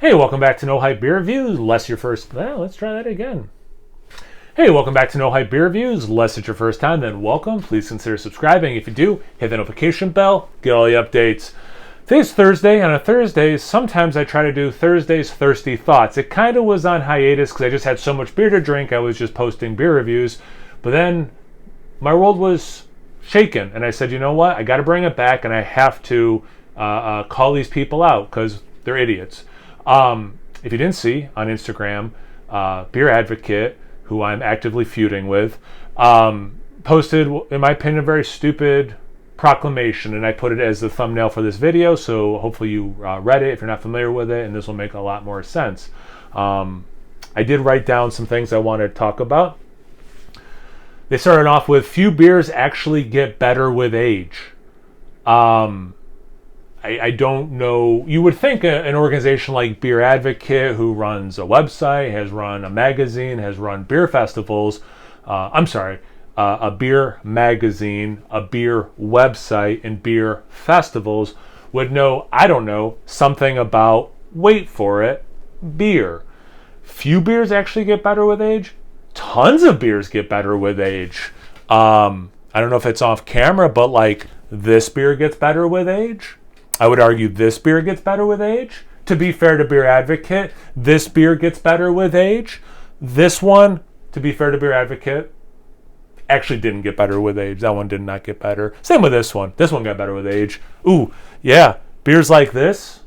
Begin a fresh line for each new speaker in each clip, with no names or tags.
Hey, welcome back to No Hype Beer Reviews. Unless your first... Well, let's try that again. Hey, welcome back to No Hype Beer Reviews. Unless it's your first time, then welcome. Please consider subscribing. If you do, hit the notification bell. Get all the updates. Today's Thursday. On a Thursday, sometimes I try to do Thursday's Thirsty Thoughts. It kind of was on hiatus because I just had so much beer to drink. I was just posting beer reviews. But then my world was shaken. And I said, you know what? I got to bring it back, and I have to call these people out because they're idiots. If you didn't see on Instagram, Beer Advocate, who I'm actively feuding with, posted, in my opinion, a very stupid proclamation, and I put it as the thumbnail for this video, so hopefully you read it if you're not familiar with it, and this will make a lot more sense. I did write down some things I wanted to talk about. They started off with, few beers actually get better with age. I don't know. You would think an organization like Beer Advocate, who runs a website, has run a magazine, has run beer festivals. A beer magazine, a beer website, and beer festivals would know, I don't know, something about, wait for it, beer. Few beers actually get better with age. Tons of beers get better with age. I don't know if it's off camera, but like this beer gets better with age. I would argue this beer gets better with age. To be fair to Beer Advocate, this beer gets better with age. This one, to be fair to Beer Advocate, actually didn't get better with age. That one did not get better. Same with this one. This one got better with age. Ooh, yeah, beers like this,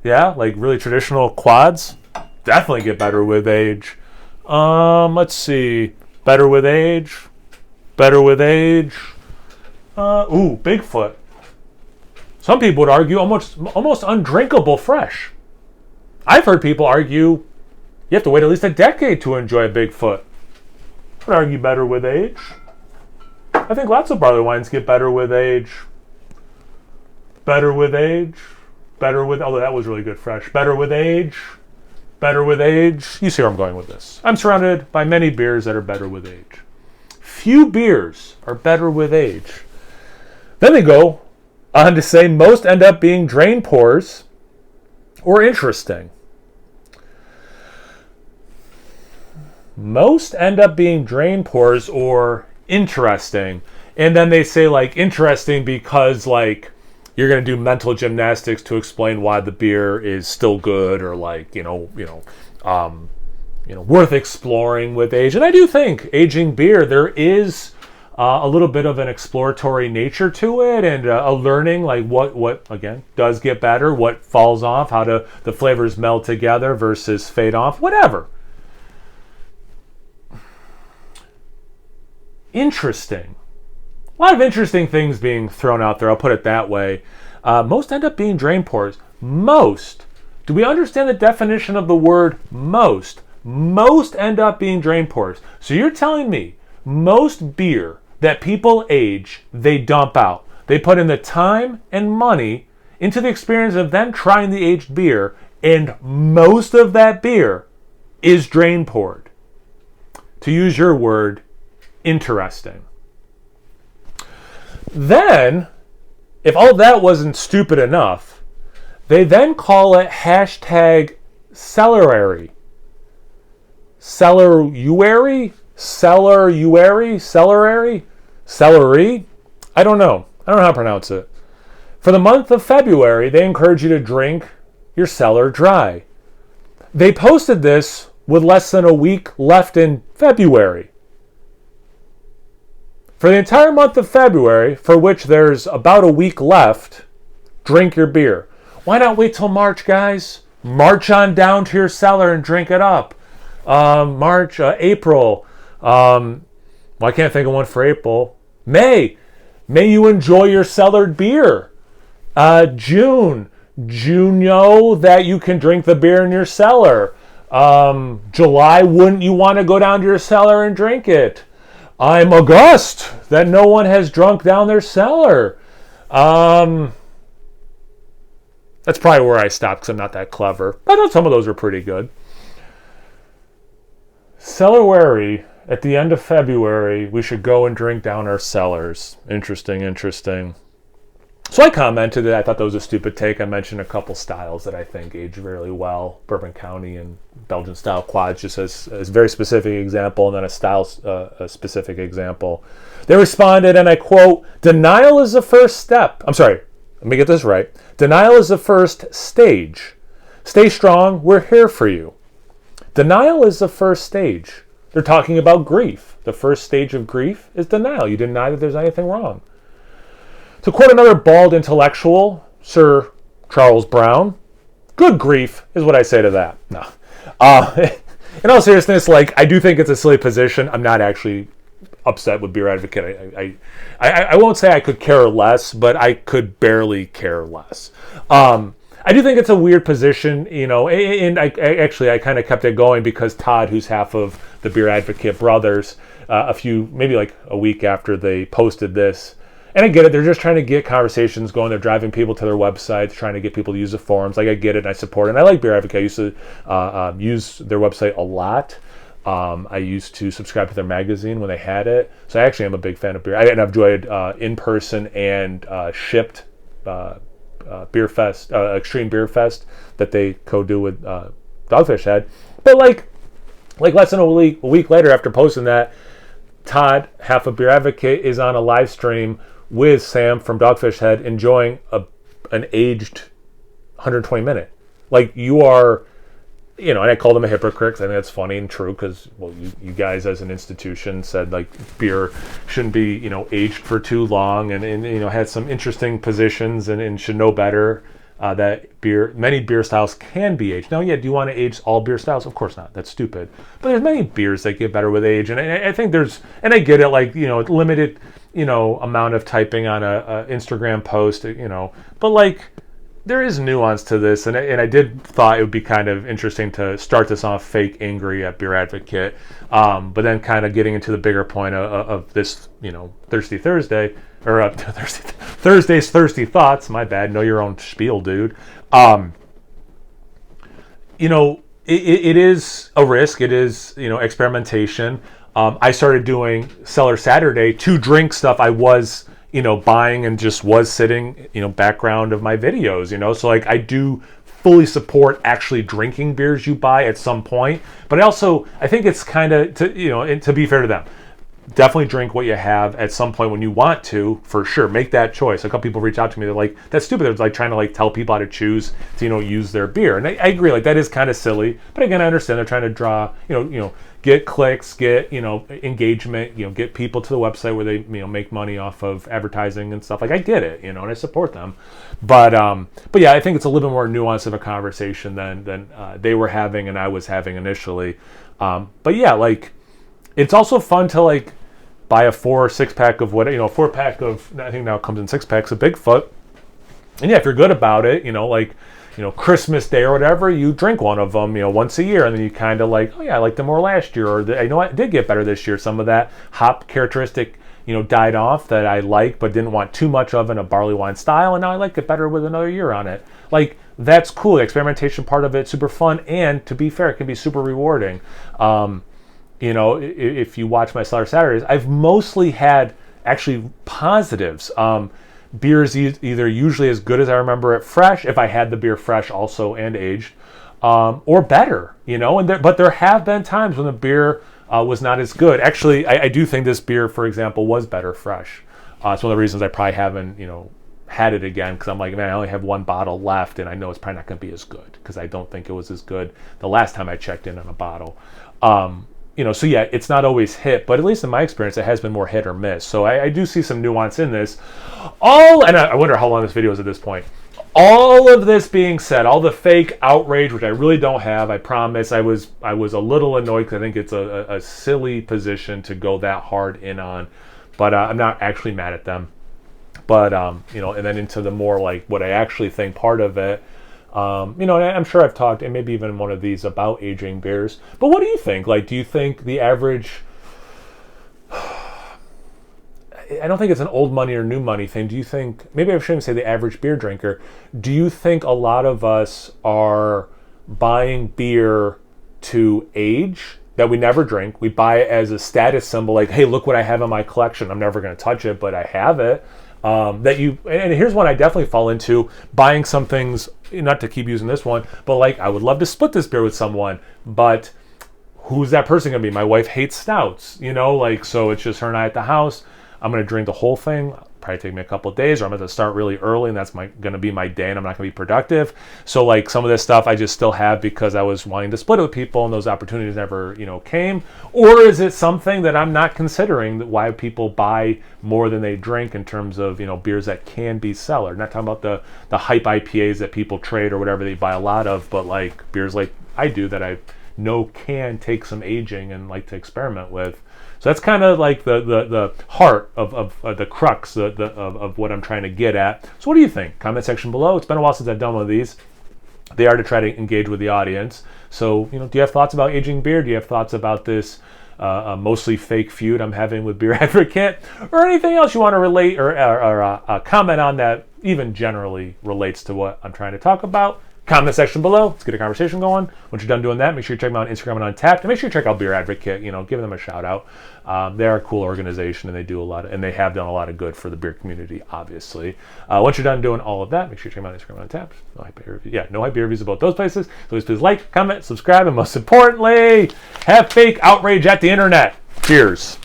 yeah, like really traditional quads, definitely get better with age. Let's see. Better with age. Better with age. Bigfoot. Some people would argue almost undrinkable fresh. I've heard people argue you have to wait at least a decade to enjoy a Bigfoot. I would argue better with age. I think lots of barley wines get better with age. Better with age. Although that was really good fresh. Better with age. Better with age. You see where I'm going with this. I'm surrounded by many beers that are better with age. Few beers are better with age. Then they go on to say most end up being drain pours or interesting. Most end up being drain pours or interesting. And then they say like interesting because like you're going to do mental gymnastics to explain why the beer is still good or like, worth exploring with age. And I do think aging beer, there is a little bit of an exploratory nature to it, and a learning like what again does get better, what falls off, how the flavors meld together versus fade off, whatever. Interesting. A lot of interesting things being thrown out there, I'll put it that way. Most end up being drain pours. Most. Do we understand the definition of the word most? Most end up being drain pours. So you're telling me most beer that people age, they dump out. They put in the time and money into the experience of them trying the aged beer, and most of that beer is drain poured. To use your word, interesting. Then, if all that wasn't stupid enough, they then call it hashtag celery. Celery? Celery? I don't know how to pronounce it. For the month of February, they encourage you to drink your cellar dry. They posted this with less than a week left in February. For the entire month of February, for which there's about a week left, drink your beer. Why not wait till March, guys? March on down to your cellar and drink it up. April. I can't think of one for April. May you enjoy your cellared beer. June know that you can drink the beer in your cellar. July, wouldn't you want to go down to your cellar and drink it? I'm August, that no one has drunk down their cellar. That's probably where I stopped because I'm not that clever. I thought some of those were pretty good. Celery. At the end of February, we should go and drink down our cellars. Interesting. So I commented that I thought that was a stupid take. I mentioned a couple styles that I think age really well, Bourbon County and Belgian style quads, just as a very specific example, and then a style a specific example. They responded, and I quote, "Denial is the first step." I'm sorry, let me get this right. "Denial is the first stage. Stay strong, we're here for you." Denial is the first stage. They're talking about grief. The first stage of grief is denial. You deny that there's anything wrong. To quote another bald intellectual, Sir Charles Brown, good grief is what I say to that. No. In all seriousness, like, I do think it's a silly position. I'm not actually upset with Beer Advocate. I won't say I could care less, but I could barely care less. I do think it's a weird position, you know, and I kind of kept it going because Todd, who's half of the Beer Advocate brothers, maybe like a week after they posted this, and I get it, they're just trying to get conversations going. They're driving people to their websites, trying to get people to use the forums. Like, I get it, and I support it. And I like Beer Advocate. I used to use their website a lot. I used to subscribe to their magazine when they had it. So I actually am a big fan of beer. And I've enjoyed in-person and shipped Beer Fest, Extreme Beer Fest that they co-do with Dogfish Head. But like less than a week later after posting that, Todd, half of Beer Advocate, is on a live stream with Sam from Dogfish Head enjoying an aged 120 minute. Like, you are, you know, and I called him a hypocrite because I think that's funny and true because, well, you guys as an institution said, like, beer shouldn't be, you know, aged for too long and you know, had some interesting positions and should know better that many beer styles can be aged. Now, yeah, do you want to age all beer styles? Of course not. That's stupid. But there's many beers that get better with age. And I think and I get it, like, you know, limited, you know, amount of typing on a Instagram post, you know, but like, there is nuance to this, and I did thought it would be kind of interesting to start this off fake angry at Beer Advocate, but then kind of getting into the bigger point of this, you know, Thirsty Thursday, or Thursday's Thirsty Thoughts, my bad, know your own spiel, dude. You know, it is a risk, it is, you know, experimentation. I started doing Cellar Saturday to drink stuff I was, you know, buying and just was sitting, you know, background of my videos, you know, so like, I do fully support actually drinking beers you buy at some point, but I think it's kind of, to, you know, and to be fair to them, definitely drink what you have at some point when you want to, for sure. Make that choice. A couple people reach out to me. They're like, that's stupid. They're like trying to like tell people how to choose to, you know, use their beer. And I agree. Like, that is kind of silly. But again, I understand they're trying to draw, you know, get clicks, get, you know, engagement, you know, get people to the website where they, you know, make money off of advertising and stuff. Like, I get it, you know, and I support them. But yeah, I think it's a little bit more nuanced of a conversation than they were having and I was having initially. But yeah, like, it's also fun to like buy a 4 or 6 pack of what, you know, 4-pack of, I think now it comes in 6 packs of Bigfoot. And yeah, if you're good about it, you know, like, you know, Christmas Day or whatever, you drink one of them, you know, once a year, and then you kind of like, oh yeah, I liked them more last year, or I know I did get better this year. Some of that hop characteristic, you know, died off that I like but didn't want too much of in a barley wine style, and now I like it better with another year on it. Like, that's cool. The experimentation part of it, super fun, and to be fair, it can be super rewarding. You know, if you watch my Cellar Saturdays, I've mostly had actually positives. Beer's either usually as good as I remember it fresh, if I had the beer fresh also and aged, or better, you know. But there have been times when the beer was not as good. Actually, I do think this beer, for example, was better fresh. It's one of the reasons I probably haven't, you know, had it again, because I'm like, man, I only have 1 bottle left, and I know it's probably not going to be as good, because I don't think it was as good the last time I checked in on a bottle. You know, so yeah, it's not always hit, but at least in my experience, it has been more hit or miss. So I do see some nuance in this. And I wonder how long this video is at this point. All of this being said, all the fake outrage, which I really don't have, I promise, I was a little annoyed because I think it's a silly position to go that hard in on, but I'm not actually mad at them. But, you know, and then into the more like what I actually think part of it, you know, and I'm sure I've talked, and maybe even one of these, about aging beers. But what do you think? Like, do you think the average... I don't think it's an old money or new money thing. Do you think... Maybe I shouldn't say the average beer drinker. Do you think a lot of us are buying beer to age that we never drink? We buy it as a status symbol, like, hey, look what I have in my collection. I'm never going to touch it, but I have it. that you, and here's one I definitely fall into, buying some things, not to keep using this one, but like I would love to split this beer with someone, but who's that person gonna be? My wife hates stouts, like, so it's just her and I at the house. I'm gonna drink the whole thing. Probably take me a couple of days, or I'm going to start really early, and that's going to be my day, and I'm not going to be productive. So like some of this stuff I just still have because I was wanting to split it with people, and those opportunities never came. Or is it something that I'm not considering, that why people buy more than they drink in terms of beers that can be cellar? Not talking about the hype IPAs that people trade or whatever they buy a lot of, but like beers like I do that I know can take some aging and like to experiment with. So that's kind of like the heart of the crux of what I'm trying to get at. So what do you think? Comment section below. It's been a while since I've done one of these. They are to try to engage with the audience. So, do you have thoughts about aging beer? Do you have thoughts about this mostly fake feud I'm having with Beer Advocate? Or anything else you want to relate or comment on that even generally relates to what I'm trying to talk about? Comment section below. Let's get a conversation going. Once you're done doing that, make sure you check them out on Instagram and Untapped, and make sure you check out Beer Advocate. Give them a shout out. They're a cool organization, and they do and they have done a lot of good for the beer community. Obviously, once you're done doing all of that, make sure you check them out on Instagram and Untapped. No hype beer reviews. Yeah, no hype beer reviews about those places. So please like, comment, subscribe, and most importantly, have fake outrage at the internet. Cheers.